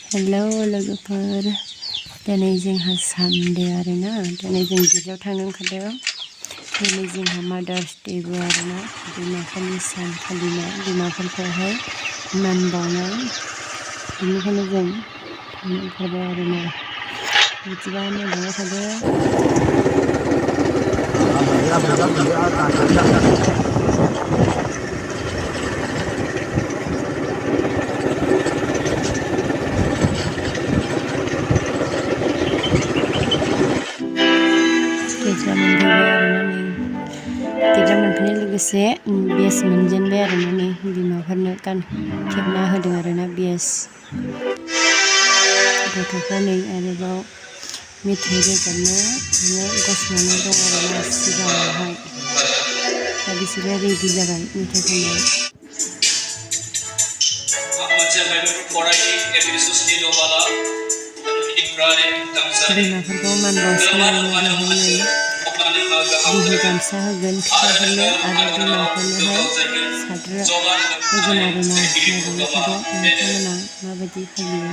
Hello लोगोफोर, दिनै जोंहा सानडे आरोना, दिनै जों गिर्जायाव थांनो ओंखारदों। दिनै जोंहा मादार्स डेबो आरोना, बिमाफोरनि सान फालिनाय, बिमाफोरखौहाय मान बावनाय, बेनिखायनो जों थांनो ओंखारबाय आरोना। बिदिबा नायलांबाय थादो। गिर्जा मोनफैबाय आरोना नै। गिर्जा मोनफैनाय लोगोसे बेस मोनजेनबाय आरोना नै, बिमाफोरनो खेबना होदों आरोना बेस। गथ'फ्रा नै आरोबाव मेथाइ रोजाबनो गसंनानै दं आरोना सिगाङावहाय। दा बिसोरो रेडि जाबाय मेथाइ खननो। बिमाफोरखौ मान बावसिगोन आरोहाय नै। बिहु गामसा होगोन फिसाफोरनो आरो बिमाफोरनोहाय साद्र होगोन आरोना। नायलांबाय थादो नोंथांमोना माबायदि फालियो।